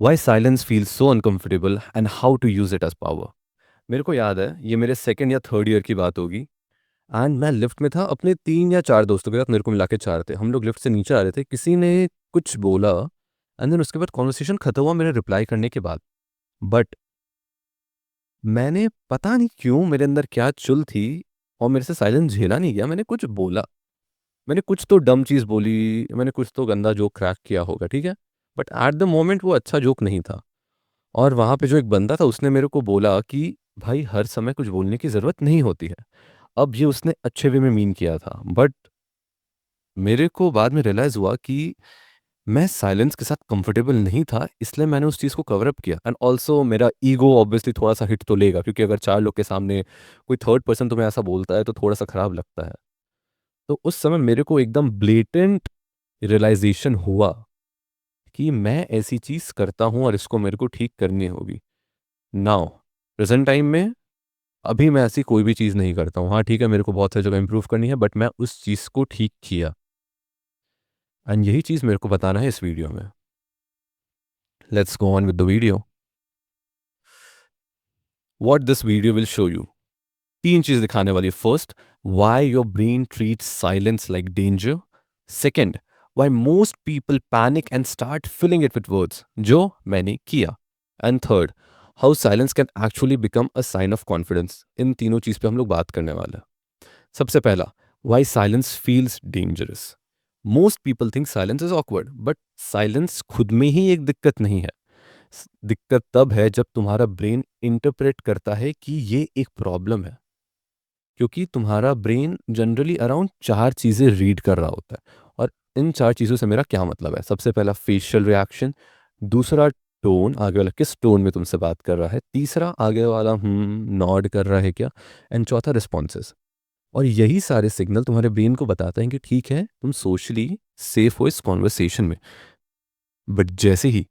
Y silence feels so uncomfortable and how to use it as power. मेरे को याद है ये मेरे सेकेंड या थर्ड ईयर की बात होगी। एंड मैं लिफ्ट में था अपने 3 या 4 दोस्तों के साथ, मेरे को मिला के 4 थे। हम लोग लिफ्ट से नीचे आ रहे थे, किसी ने कुछ बोला एंड देन उसके बाद कॉन्वर्सेशन खत्म हुआ मेरे रिप्लाई करने के बाद। बट मैंने पता नहीं क्यों, मेरे अंदर क्या चुल थी और मेरे से साइलेंस झेला नहीं गया। मैंने कुछ बोला, मैंने कुछ तो डम चीज़ बोली, मैंने कुछ तो गंदा जोक क्रैक किया होगा, ठीक है। बट एट द मोमेंट वो अच्छा जोक नहीं था। और वहाँ पे जो एक बंदा था उसने मेरे को बोला कि भाई हर समय कुछ बोलने की ज़रूरत नहीं होती है। अब ये उसने अच्छे वे में मीन किया था, बट मेरे को बाद में रियलाइज़ हुआ कि मैं साइलेंस के साथ कंफर्टेबल नहीं था, इसलिए मैंने उस चीज़ को कवर अप किया। एंड ऑल्सो मेरा ईगो ऑब्वियसली थोड़ा सा हिट तो लेगा, क्योंकि अगर 4 लोग के सामने कोई थर्ड पर्सन तुम्हें ऐसा बोलता है तो थोड़ा सा खराब लगता है। तो उस समय मेरे को एकदम ब्लेटेंट रियलाइजेशन हुआ कि मैं ऐसी चीज़ करता हूँ और इसको मेरे को ठीक करनी होगी। नाउ प्रेजेंट टाइम में अभी मैं ऐसी कोई भी चीज़ नहीं करता हूँ। हाँ ठीक है, मेरे को बहुत सारी जगह इंप्रूव करनी है, बट मैं उस चीज़ को ठीक किया। एंड यही चीज़ मेरे को बताना है इस वीडियो में। Let's go on with the video. What this video will show you. 3 चीज़ दिखाने वाली है। First, why your brain treats silence like danger. Second, why most people panic and start filling it with words, जो मैंने किया। And third, how silence can actually become a sign of confidence. इन तीनों चीज़ पे हम लोग बात करने वाले हैं। सबसे पहला, why silence feels dangerous. Most people think silence is awkward, but silence खुद में ही एक दिक्कत नहीं है। दिक्कत तब है जब तुम्हारा ब्रेन इंटरप्रेट करता है कि ये एक प्रॉब्लम है। क्योंकि तुम्हारा ब्रेन जनरली अराउंड 4 चीज़ें रीड कर रहा होता है। और इन 4 चीज़ों से मेरा क्या मतलब है? सबसे पहला फेशियल रिएक्शन, दूसरा टोन, आगे वाला किस टोन में तुमसे बात कर रहा है, तीसरा आगे वाला नॉड कर रहा है क्या, एंड चौथा रिस्पॉन्सेज। और यही सारे सिग्नल तुम्हारे ब्रेन को बताते हैं कि ठीक है, तुम सोशली सेफ हो इस कॉन्वर्सेशन में। बट जैसे ही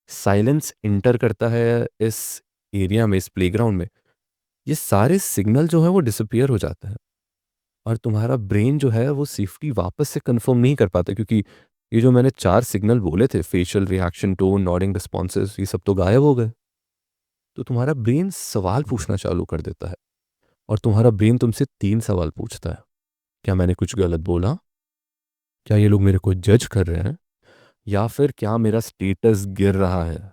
साइलेंस इंटर करता है इस एरिया में, इस प्लेग्राउंड में, ये सारे सिग्नल जो है वो डिसअपियर हो जाते हैं। और तुम्हारा ब्रेन जो है वो सेफ्टी वापस से कंफर्म नहीं कर पाता, क्योंकि ये जो मैंने 4 सिग्नल बोले थे, facial reaction, tone, nodding, responses, ये सब तो गायब हो गए। तो तुम्हारा ब्रेन सवाल पूछना चालू कर देता है। और तुम्हारा ब्रेन तुमसे 3 सवाल पूछता है। क्या मैंने कुछ गलत बोला? क्या ये लोग मेरे को जज कर रहे हैं? या फिर क्या मेरा स्टेटस गिर रहा है?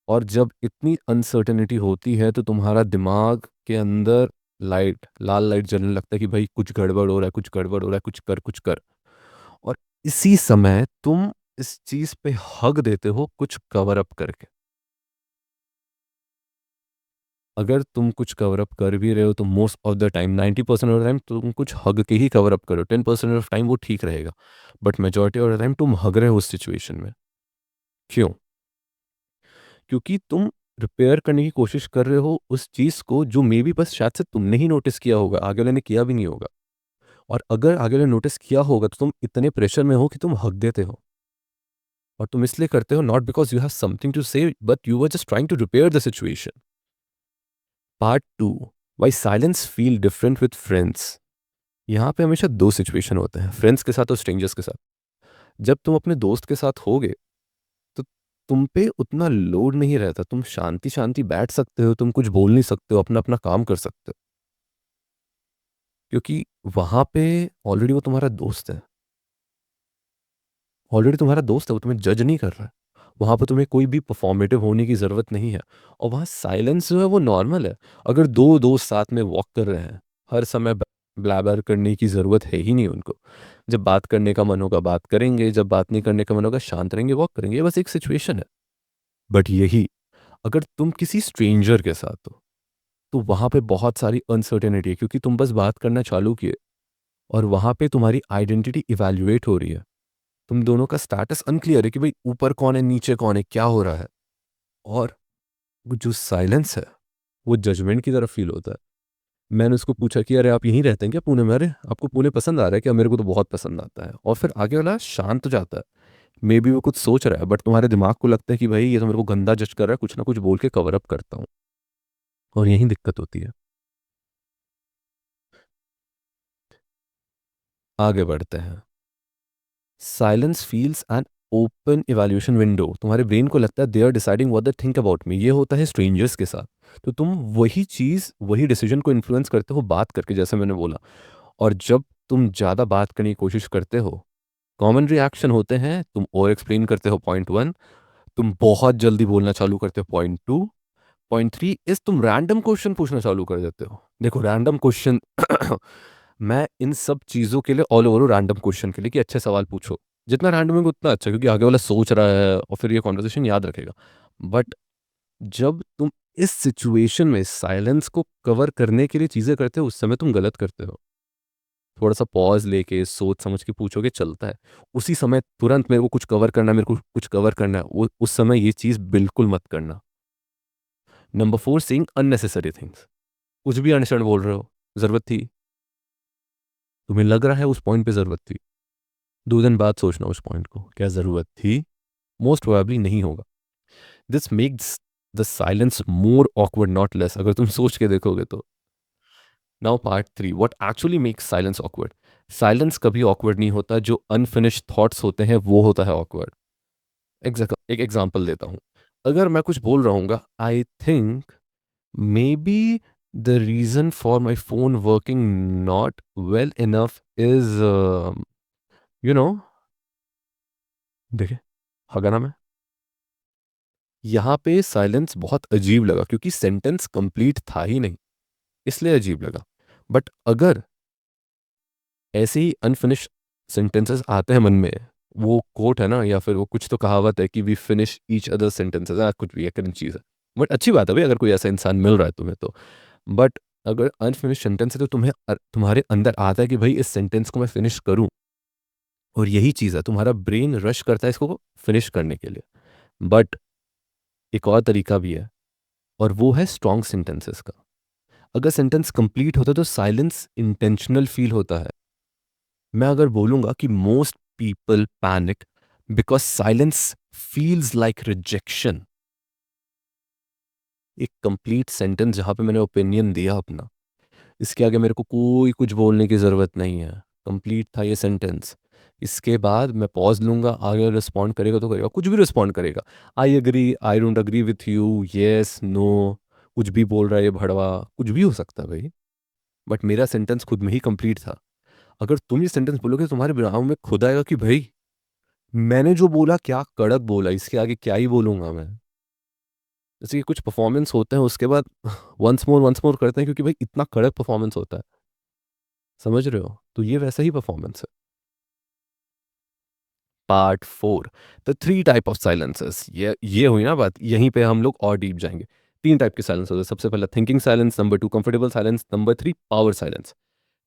और जब इतनी अनसर्टेनिटी होती है तो तुम्हारा दिमाग के अंदर लाल लाइट जलने लगता है कि भाई कुछ गड़बड़ हो रहा है, कुछ गड़बड़ हो रहा है, कुछ कर, कुछ कर। और इसी समय तुम इस चीज पे हक देते हो कुछ कवर अप करके। अगर तुम कुछ कवर अप कर भी रहे हो तो most of the time, 90% of the time तुम कुछ हग के ही कवर अप करो। 10% ऑफ टाइम वो ठीक रहेगा, but majority of the time तुम हग रहे हो उस सिचुएशन में। क्यों? क्योंकि तुम रिपेयर करने की कोशिश कर रहे हो उस चीज को, जो मे बी बस शायद से तुमने ही नोटिस किया होगा, आगे वाले ने किया भी नहीं होगा। और अगर आगे वाले ने नोटिस किया होगा तो तुम इतने प्रेशर में हो कि तुम हक देते हो। और तुम इसलिए करते हो not because you have something to say, but you were just trying to repair the situation. Part 2, why silence feel different with friends. यहाँ पे हमेशा 2 सिचुएशन होते हैं, फ्रेंड्स के साथ और स्ट्रेंजर्स के साथ। जब तुम अपने दोस्त के साथ होगे तो तुम पे उतना लोड नहीं रहता, तुम शांति शांति बैठ सकते हो, तुम कुछ बोल नहीं सकते हो, अपना अपना काम कर सकते हो। क्योंकि वहां पे ऑलरेडी वो तुम्हारा दोस्त है। ऑलरेडी तुम्हारा दोस्त है, वो तुम्हें जज नहीं कर रहा है। वहां पर तुम्हें कोई भी परफॉर्मेटिव होने की जरूरत नहीं है। और वहां साइलेंस जो है वो नॉर्मल है। अगर 2 दोस्त साथ में वॉक कर रहे हैं, हर समय ब्लैबर करने की जरूरत है ही नहीं उनको। जब बात करने का मन होगा बात करेंगे, जब बात नहीं करने का मन होगा शांत रहेंगे, वॉक करेंगे। ये बस एक सिचुएशन है। बट यही अगर तुम किसी स्ट्रेंजर के साथ हो तो वहां पे बहुत सारी अनसर्टेनिटी है, क्योंकि तुम बस बात करना चालू किए और वहां पे तुम्हारी आइडेंटिटी इवैल्यूएट हो रही है। तुम दोनों का स्टेटस अनक्लियर है कि भाई ऊपर कौन है, नीचे कौन है, क्या हो रहा है। और वो जो साइलेंस है वो जजमेंट की तरफ फील होता है। मैंने उसको पूछा कि अरे आप यहीं रहते हैं क्या पुणे में? अरे आपको पुणे पसंद आ रहा है क्या? मेरे को तो बहुत पसंद आता है। और फिर आगे वाला शांत हो जाता है। मे बी वो कुछ सोच रहा है, बट तुम्हारे दिमाग को लगता है कि भाई ये तो मेरे को गंदा जज कर रहा है, कुछ ना कुछ बोल के कवर अप करता हूँ। और यही दिक्कत होती है। आगे बढ़ते हैं। Silence feels an open evaluation window. तुम्हारे ब्रेन को लगता है they are deciding what they think about me. ये होता है स्ट्रेंजर्स के साथ। तो तुम वही चीज़ वही डिसीजन को इन्फ्लुएंस करते हो बात करके, जैसे मैंने बोला। और जब तुम ज़्यादा बात करने की कोशिश करते हो, कॉमन रिएक्शन होते हैं, तुम ओवर एक्सप्लेन करते हो, पॉइंट वन। तुम बहुत जल्दी बोलना चालू करते हो, point two. Point three is तुम रैंडम क्वेश्चन पूछना चालू कर देते हो। देखो रैंडम क्वेश्चन मैं इन सब चीज़ों के लिए ऑल ओवर हूँ, रैंडम क्वेश्चन के लिए, कि अच्छे सवाल पूछो। जितना रैंडम है उतना अच्छा, क्योंकि आगे वाला सोच रहा है और फिर ये कॉन्वर्सेशन याद रखेगा। बट जब तुम इस सिचुएशन में साइलेंस को कवर करने के लिए चीज़ें करते हो, उस समय तुम गलत करते हो। थोड़ा सा पॉज लेके सोच समझ के पूछोगे, चलता है। उसी समय तुरंत मेरे को कुछ कवर करना है, मेरे को कुछ कवर करना है, वो उस समय ये चीज़ बिल्कुल मत करना। Number four, saying unnecessary things. कुछ भी अनशन बोल रहे हो, ज़रूरत थी? तुम्हें लग रहा है उस पॉइंट पे ज़रूरत थी? 2 दिन बाद सोचना उस पॉइंट को, क्या ज़रूरत थी? मोस्ट प्रोबेबली नहीं होगा। This makes the silence more awkward not less, अगर तुम सोच के देखोगे तो। Now part three, what actually makes silence awkward. Silence कभी ऑकवर्ड नहीं होता, जो अनफिनिश्ड थॉट्स होते हैं वो होता है ऑकवर्ड। एक एग्जांपल देता हूँ। अगर मैं कुछ बोल रहा हूँ, I think maybe the reason for my phone working not well enough is, you know, देखे हगाना में, यहाँ पे साइलेंस बहुत अजीब लगा क्योंकि सेंटेंस कंप्लीट था ही नहीं, इसलिए अजीब लगा। बट अगर ऐसे ही अनफिनिश सेंटेंसेस आते हैं मन में, वो कोट है ना, या फिर वो कुछ तो कहावत है कि we finish each other sentences, कुछ भी है, करंट चीज़ है। बट अच्छी बात है भाई, अगर कोई ऐसा इंसान मिल रहा है तुम्हें तो। बट अगर अनफिनिश सेंटेंस है तो तुम्हें तुम्हारे अंदर आता है कि भाई इस सेंटेंस को मैं फिनिश करूं। और यही चीज़ है, तुम्हारा ब्रेन रश करता है इसको फिनिश करने के लिए। बट एक और तरीका भी है, और वो है स्ट्रॉन्ग सेंटेंसेस का। अगर सेंटेंस कंप्लीट होता है तो साइलेंस इंटेंशनल फील होता है। मैं अगर बोलूंगा कि most people panic because silence feels like rejection, एक कंप्लीट सेंटेंस जहां पे मैंने ओपिनियन दिया अपना, इसके आगे मेरे को कोई कुछ बोलने की ज़रूरत नहीं है, कंप्लीट था ये सेंटेंस। इसके बाद मैं पॉज लूंगा, आगे रिस्पॉन्ड करेगा तो करेगा, कुछ भी रिस्पॉन्ड करेगा। I agree, I don't agree with you, yes no, कुछ भी बोल रहा है ये भड़वा, कुछ भी हो सकता है भाई। बट मेरा सेंटेंस खुद में ही कंप्लीट था। अगर तुम ये सेंटेंस बोलोगे तो तुम्हारे दिमाग में खुद आएगा कि भाई मैंने जो बोला क्या कड़क बोला, इसके आगे क्या ही बोलूंगा मैं। जैसे कि कुछ परफॉर्मेंस होते हैं उसके बाद वंस मोर करते हैं, क्योंकि भाई इतना कड़क परफॉर्मेंस होता है। समझ रहे हो? तो ये वैसा ही परफॉर्मेंस है। Part four, the three type of silences. ये हुई ना बात, यहीं पे हम लोग और डीप जाएंगे। 3 टाइप के साइलेंस होते हैं। सबसे पहला thinking silence, number 2 comfortable silence, number 3 power silence.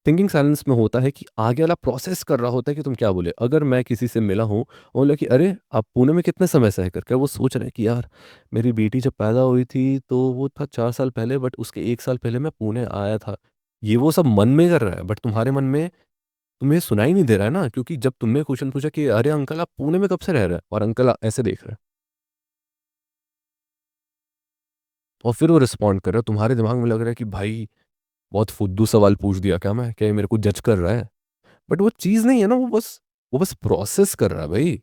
Thinking silence में होता है कि आगे वाला प्रोसेस कर रहा होता है कि तुम क्या बोले। अगर मैं किसी से मिला हूँ और बोला कि अरे आप पुणे में कितने समय से है करके, वो सोच रहे हैं कि यार मेरी बेटी जब पैदा हुई थी तो वो था 4 साल पहले, बट उसके 1 साल पहले मैं पुणे आया था। ये वो सब मन में कर रहा है, बट तुम्हारे मन में तुम्हें सुनाई नहीं दे रहा है ना, क्योंकि जब तुमने क्वेश्चन पूछा कि अरे अंकल आप पुणे में कब से रह रहे हैं, और अंकल ऐसे देख रहे हैं, और फिर वो रिस्पॉन्ड कर रहा है, तुम्हारे दिमाग में लग रहा है कि भाई बहुत फुद्दू सवाल पूछ दिया क्या मैं, क्या ये मेरे को जज कर रहा है। बट वो चीज़ नहीं है ना, वो बस प्रोसेस कर रहा है भाई,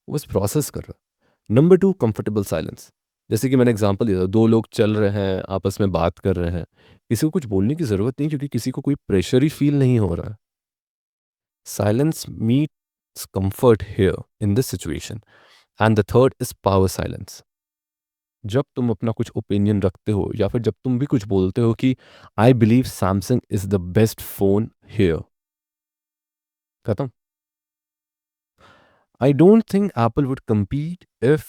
वो बस प्रोसेस कर रहा है। Number 2 comfortable silence. जैसे कि मैंने एग्जांपल दिया था, 2 लोग चल रहे हैं, आपस में बात कर रहे हैं, किसी को कुछ बोलने की ज़रूरत नहीं, क्योंकि किसी को कोई प्रेशर ही फील नहीं हो रहा है। Silence meets comfort here in this situation. And the third is power silence. जब तुम अपना कुछ ओपिनियन रखते हो, या फिर जब तुम भी कुछ बोलते हो कि I believe Samsung is the best phone here, खत्म। I don't think Apple would compete if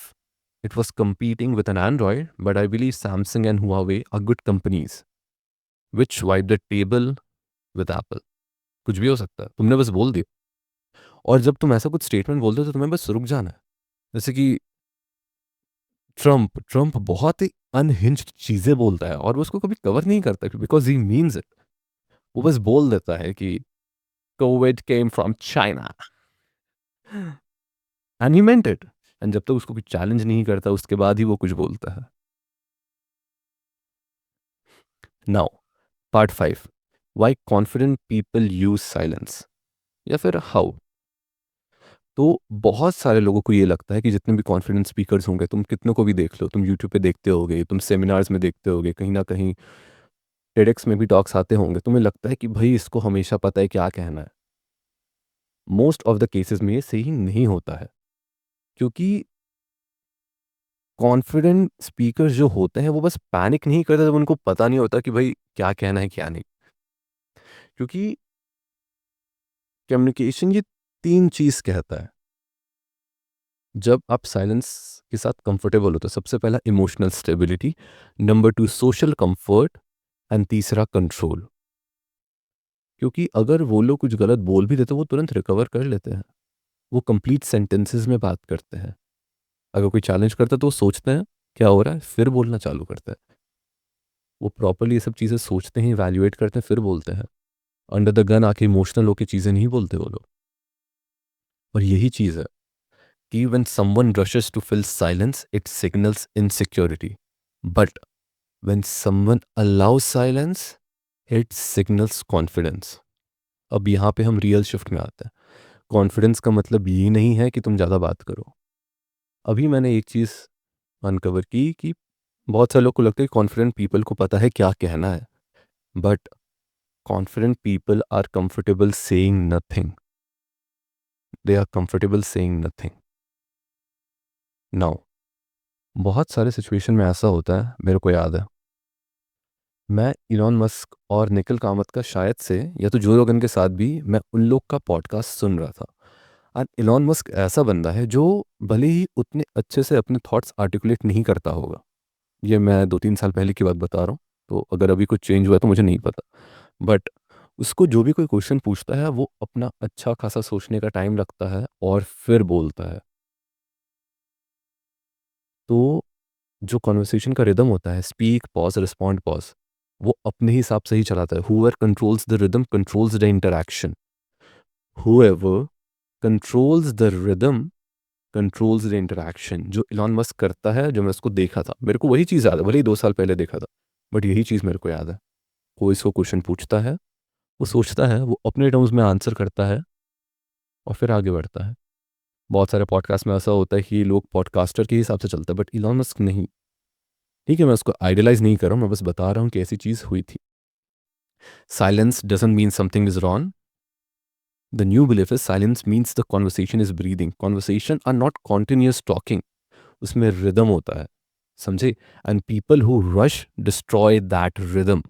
it was competing with an Android, but I believe Samsung and Huawei are good companies which wipe the table with Apple. कुछ भी हो सकता है, तुमने बस बोल दिया। और जब तुम ऐसा कुछ स्टेटमेंट बोलते हो तो तुम्हें बस रुक जाना है। जैसे कि ट्रम्प ट्रम्प बहुत ही अनहिंज्ड चीजें बोलता है, और वो उसको कभी कवर नहीं करता बिकॉज ही मीन्स इट। वो बस बोल देता है कि Covid came from China, and he meant it. And जब तक उसको कोई चैलेंज नहीं करता, उसके बाद ही वो कुछ बोलता है। Now part 5, why confident people use silence, या फिर हाउ। तो बहुत सारे लोगों को ये लगता है कि जितने भी कॉन्फिडेंस स्पीकर्स होंगे, तुम कितनों को भी देख लो, तुम यूट्यूब पे देखते होगे, तुम सेमिनार्स में देखते होगे, कहीं ना कहीं टेडेक्स में भी टॉक्स आते होंगे, तुम्हें लगता है कि भाई इसको हमेशा पता है क्या कहना है। मोस्ट ऑफ द केसेस में ये सही नहीं होता है, क्योंकि कॉन्फिडेंट स्पीकर्स जो होते हैं वो बस पैनिक नहीं करते जब उनको पता नहीं होता कि भाई क्या कहना है क्या नहीं। क्योंकि कम्युनिकेशन ये तीन चीज कहता है। जब आप साइलेंस के साथ कंफर्टेबल होते हो, सबसे पहला emotional stability, number two social comfort, and तीसरा कंट्रोल। क्योंकि अगर वो लोग कुछ गलत बोल भी देते हैं वो तुरंत रिकवर कर लेते हैं, वो कंप्लीट सेंटेंसेस में बात करते हैं। अगर कोई चैलेंज करता है तो वो सोचते हैं क्या हो रहा है, फिर बोलना चालू करते हैं। वो प्रॉपरली ये सब चीज़ें सोचते हैं, इवैल्यूएट करते हैं, फिर बोलते हैं। अंडर द गन आके इमोशनल होकर चीज़ें नहीं बोलते वो लोग। और यही चीज़ है कि when someone rushes to fill silence, it signals insecurity. But when someone allows silence, it signals confidence. अब यहाँ पे हम रियल शिफ्ट में आते हैं। कॉन्फिडेंस का मतलब ये नहीं है कि तुम ज़्यादा बात करो। अभी मैंने एक चीज़ अनकवर की कि बहुत सारे लोग को लगता है कॉन्फिडेंट पीपल को पता है क्या कहना है, but confident people are comfortable saying nothing. They are comfortable saying nothing. Now बहुत सारे सिचुएशन में ऐसा होता है, मेरे को याद है, मैं इलॉन मस्क और निखिल कामत का शायद से या तो जो रोगन के साथ भी मैं उन लोग का पॉडकास्ट सुन रहा था। और इलॉन मस्क ऐसा बंदा है जो भले ही उतने अच्छे से अपने थॉट्स आर्टिकुलेट नहीं करता होगा, ये मैं 2-3 साल पहले की बात बता रहा हूँ, तो अगर अभी कुछ चेंज हुआ है तो मुझे नहीं पता, बट उसको जो भी कोई क्वेश्चन पूछता है वो अपना अच्छा खासा सोचने का टाइम लगता है और फिर बोलता है। तो जो कॉन्वर्सेशन का रिदम होता है, स्पीक पॉज रिस्पॉन्ड पॉज, वो अपने हिसाब से ही चलाता है। Whoever controls the rhythm controls the interaction. Whoever controls the rhythm controls the interaction. जो इलॉन मस्क करता है, जो मैं उसको देखा था, मेरे को वही चीज़ याद है, भले ही 2 साल पहले देखा था, बट यही चीज़ मेरे को याद है। कोई इसको क्वेश्चन पूछता है, वो सोचता है, वो अपने टर्म्स में आंसर करता है और फिर आगे बढ़ता है। बहुत सारे पॉडकास्ट में ऐसा होता है कि लोग पॉडकास्टर के हिसाब से चलते हैं, बट इलॉन मस्क नहीं। ठीक है, मैं उसको आइडियलाइज नहीं कर रहा हूँ, मैं बस बता रहा हूँ कि ऐसी चीज़ हुई थी। Silence doesn't mean something is wrong. The new belief is silence means the conversation is breathing. Conversation are not continuous talking, उसमें रिदम होता है, समझे। And people who rush destroy that rhythm,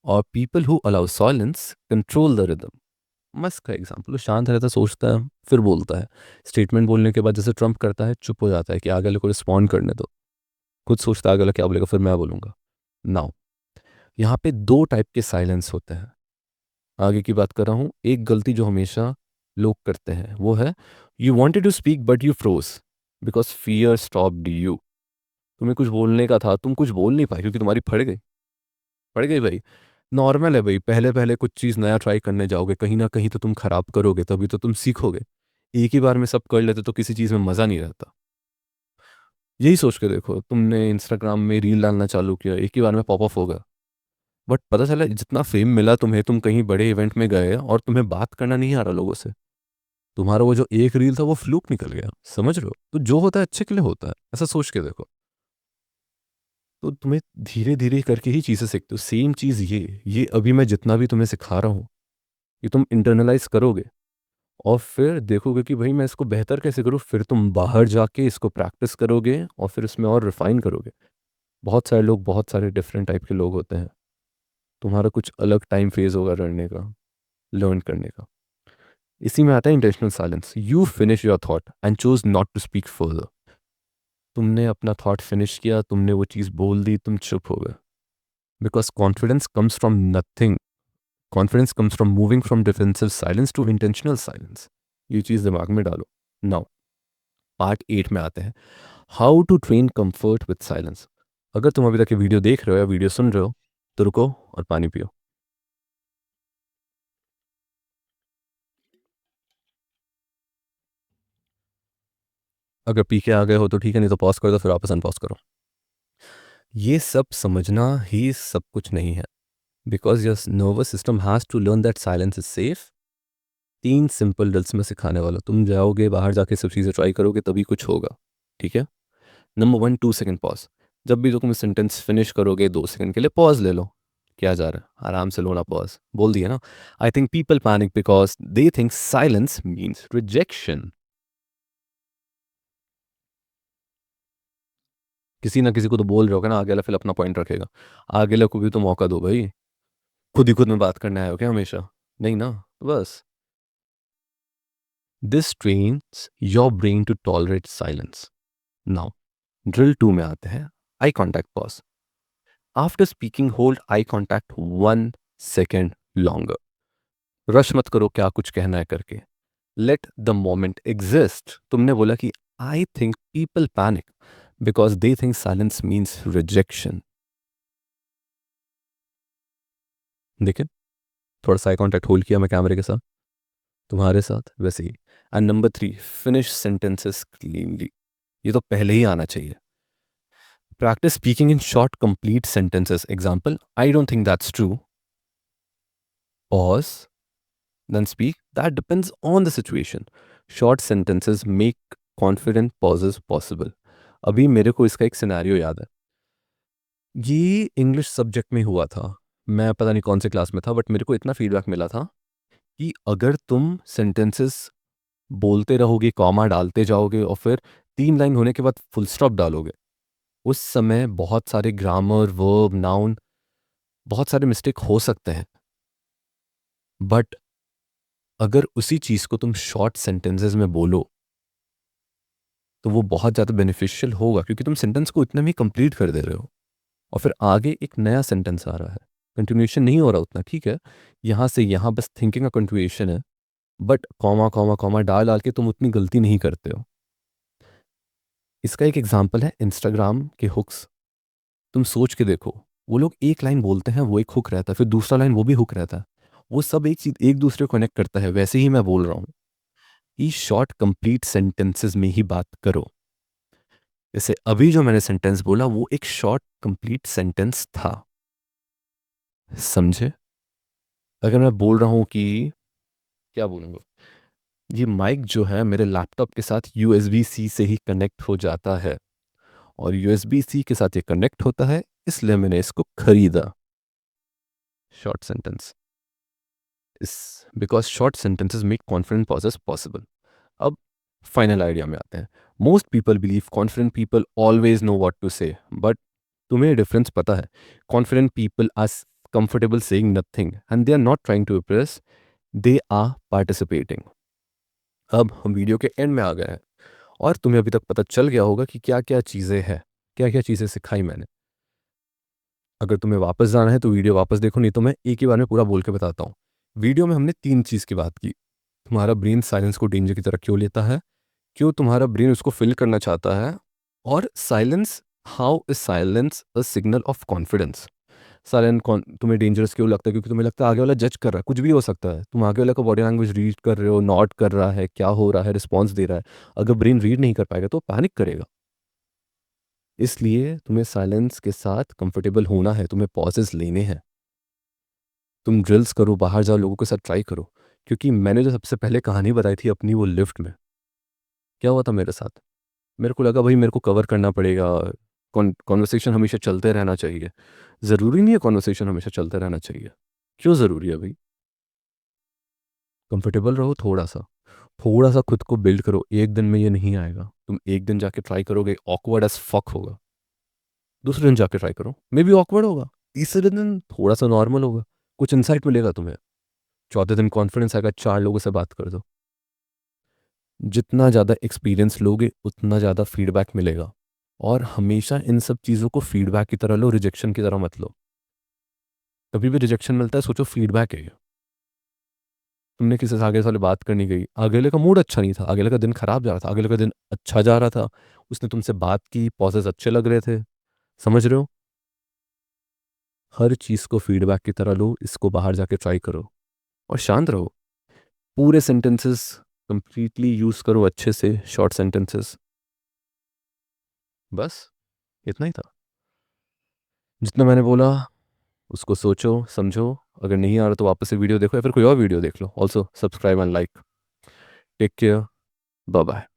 और people who allow silence control the rhythm. Musk का example, शांत रहता है, सोचता है, फिर बोलता है। स्टेटमेंट बोलने के बाद जैसे ट्रम्प करता है, चुप हो जाता है कि आगे वाले को रिस्पॉन्ड करने दो, खुद सोचता है आगे वाला क्या बोलेगा, फिर मैं बोलूंगा। नाउ यहाँ पे दो टाइप के साइलेंस होते हैं, आगे की बात कर रहा हूँ। एक गलती जो हमेशा लोग करते हैं वो है, you wanted to speak but you froze because fear stopped you. तुम्हें कुछ बोलने का था, तुम कुछ बोल नहीं पाए क्योंकि तुम्हारी फट गई भाई। नॉर्मल है भाई, पहले पहले कुछ चीज़ नया ट्राई करने जाओगे, कहीं ना कहीं तो तुम खराब करोगे, तभी तो तुम सीखोगे। एक ही बार में सब कर लेते तो किसी चीज़ में मज़ा नहीं रहता। यही सोच के देखो, तुमने इंस्टाग्राम में रील डालना चालू किया, एक ही बार में पॉप अप होगा, बट पता चला जितना फेम मिला तुम्हें, तुम कहीं बड़े इवेंट में गए और तुम्हें बात करना नहीं आ रहा लोगों से, तुम्हारा वो जो एक रील था वो फ्लूक निकल गया। समझ रहे हो? तो जो होता है अच्छे के लिए होता है, ऐसा सोच के देखो। तो तुम्हें धीरे धीरे करके ही चीज़ें सीखते हो। सेम चीज़ ये अभी मैं जितना भी तुम्हें सिखा रहा हूँ, ये तुम इंटरनलाइज करोगे और फिर देखोगे कि भाई मैं इसको बेहतर कैसे करूँ, फिर तुम बाहर जाके इसको प्रैक्टिस करोगे और फिर इसमें और रिफाइन करोगे। बहुत सारे लोग, बहुत सारे डिफरेंट टाइप के लोग होते हैं, तुम्हारा कुछ अलग टाइम फेज होगा लर्न करने का। इसी में आता है intentional silence. You finish your thought and choose not to speak further. तुमने अपना थॉट फिनिश किया, तुमने वो चीज़ बोल दी, तुम चुप हो गए। Because confidence comes from nothing, confidence comes from moving from defensive silence to intentional silence. ये चीज़ दिमाग में डालो। नाउ पार्ट 8 में आते हैं, how to train comfort with silence. अगर तुम अभी तक ये वीडियो देख रहे हो या वीडियो सुन रहे हो तो रुको और पानी पियो। अगर पी के आ गए हो तो ठीक है, नहीं तो पॉज कर दो, फिर वापस अनपॉज करो। ये सब समझना ही सब कुछ नहीं है, because your nervous system has to learn that silence is safe 3 simple drills में सिखाने वाला हूँ। तुम जाओगे बाहर जाके सब चीज़ें ट्राई करोगे तभी कुछ होगा, ठीक है? Number 1 2 second pause. जब भी तुम सेंटेंस फिनिश करोगे 2 सेकंड के लिए पॉज़ ले लो। क्या जा रहा है? आराम से लो ना पॉज़। बोल दिया ना? आई think people panic because they think silence means rejection. किसी ना किसी को तो बोल रहे होगे ना, आगे वाला फिर अपना पॉइंट रखेगा। आगे वाले को भी तो मौका दो भई। खुद ही खुद में बात करने आए हो क्या हमेशा? नहीं ना, तो बस। This trains your brain to tolerate silence. Now drill 2 में आते हैं, eye contact pause. After speaking hold eye contact 1 second longer. Rush मत करो क्या कुछ कहना है करके। Let the moment exist. तुमने बोला कि I think people panic because they think silence means rejection. देखे, थोड़ा सा आई कॉन्टैक्ट होल्ड किया मैं कैमरे के साथ, तुम्हारे साथ वैसे ही। And number 3 finish sentences cleanly. ये तो पहले ही आना चाहिए। Practise speaking in short complete sentences. Example, I don't think that's true. Pause, then speak. That depends on the situation. Short sentences make confident pauses possible. अभी मेरे को इसका एक सिनेरियो याद है। ये इंग्लिश सब्जेक्ट में हुआ था। मैं पता नहीं कौन से क्लास में था, बट मेरे को इतना फीडबैक मिला था कि अगर तुम सेंटेंसेस बोलते रहोगे, कॉमा डालते जाओगे और फिर 3 लाइन होने के बाद फुल स्टॉप डालोगे, उस समय बहुत सारे ग्रामर, वर्ब, नाउन, बहुत सारे मिस्टेक हो सकते हैं। बट अगर उसी चीज़ को तुम शॉर्ट सेंटेंसेस में बोलो तो वो बहुत ज़्यादा बेनिफिशियल होगा, क्योंकि तुम सेंटेंस को इतने में कंप्लीट कर दे रहे हो और फिर आगे एक नया सेंटेंस आ रहा है। कंटिन्यूएशन नहीं हो रहा उतना, ठीक है, यहाँ से यहाँ बस थिंकिंग का कंटिन्यूएशन है, बट कॉमा कॉमा कॉमा डाल डाल के तुम उतनी गलती नहीं करते हो। इसका एक एग्जाम्पल है इंस्टाग्राम के हुक्स। तुम सोच के देखो, वो लोग एक लाइन बोलते हैं, वो एक हुक रहता है, फिर दूसरा लाइन वो भी हुक रहता है, वो सब एक चीज एक दूसरे को कनेक्ट करता है। वैसे ही मैं बोल रहा हूँ कि शॉर्ट कंप्लीट सेंटेंसेस में ही बात करो। जैसे अभी जो मैंने सेंटेंस बोला वो एक शॉर्ट कंप्लीट सेंटेंस था, समझे? अगर मैं बोल रहा हूँ कि क्या बोलूँगा, ये माइक जो है मेरे लैपटॉप के साथ यूएसबी सी से ही कनेक्ट हो जाता है और यूएसबी सी के साथ ये कनेक्ट होता है, इसलिए मैंने इसको खरीदा। Short sentence is because short sentences make confident pauses possible. अब फाइनल आइडिया में आते हैं। Most people believe confident people always know what to say, but तुम्हें डिफरेंस पता है? Confident people are comfortable saying nothing and they are not trying to impress, they are participating. अब हम video के and में आ गए हैं और तुम्हें अभी तक पता चल गया होगा कि क्या क्या चीज़ें हैं, क्या क्या चीज़ें सिखाई मैंने। अगर तुम्हें वापस जाना है तो वीडियो वापस देखो, नहीं तो मैं एक ही बार में पूरा बोल के बताता हूँ। वीडियो में हमने 3 चीज़ की बात की। तुम्हारा ब्रेन साइलेंस को डेंजर की तरह क्यों लेता है, क्यों तुम्हारा ब्रेन उसको फिल करना चाहता है, और silence, how is silence a signal of confidence. Silent तुम्हें डेंजरस क्यों लगता है? क्योंकि तुम्हें लगता है आगे वाला जज कर रहा है, कुछ भी हो सकता है। तुम आगे वाले का बॉडी लैंग्वेज रीड कर रहे हो, नॉट कर रहा है, क्या हो रहा है, रिस्पॉन्स दे रहा है। अगर ब्रेन रीड नहीं कर पाएगा तो पैनिक करेगा। इसलिए तुम्हें साइलेंस के साथ कंफर्टेबल होना है, तुम्हें पॉजेस लेने हैं। तुम ड्रिल्स करो, बाहर जाओ, लोगों के साथ ट्राई करो। क्योंकि मैंने जो सबसे पहले कहानी बताई थी अपनी, वो लिफ्ट में क्या हुआ था मेरे साथ, मेरे को लगा भाई मेरे को कवर करना पड़ेगा, कॉन्वर्सेशन हमेशा चलते रहना चाहिए। ज़रूरी नहीं है कॉन्वर्सेशन हमेशा चलते रहना चाहिए। क्यों ज़रूरी है भाई? कंफर्टेबल रहो थोड़ा सा, थोड़ा सा खुद को बिल्ड करो। एक दिन में ये नहीं आएगा, तुम एक दिन जाके ट्राई करोगे, ऑकवर्ड एज फक होगा। दूसरे दिन जाके ट्राई करो, मे बी ऑकवर्ड होगा। तीसरे दिन थोड़ा सा नॉर्मल होगा, कुछ इंसाइट मिलेगा तुम्हें। चौथे दिन कॉन्फिडेंस आएगा, 4 लोगों से बात कर दो। जितना ज़्यादा एक्सपीरियंस लोगे उतना ज़्यादा फीडबैक मिलेगा। और हमेशा इन सब चीज़ों को फीडबैक की तरह लो, रिजेक्शन की तरह मत लो। कभी भी रिजेक्शन मिलता है सोचो फीडबैक है ये। तुमने किसी से आगे वाले बात करनी गई, अगले का मूड अच्छा नहीं था, अगले का दिन खराब जा रहा था, अगले का दिन अच्छा जा रहा था, उसने तुमसे बात की, पॉजेस अच्छे लग रहे थे। समझ रहे हो? हर चीज़ को फीडबैक की तरह लो, इसको बाहर जाके ट्राई करो और शांत रहो। पूरे सेंटेंसेस कंप्लीटली यूज़ करो अच्छे से, शॉर्ट सेंटेंसेस। बस इतना ही था जितना मैंने बोला। उसको सोचो, समझो। अगर नहीं आ रहा तो वापस से वीडियो देखो या फिर कोई और वीडियो देख लो। Also subscribe and like. Take care. Bye bye.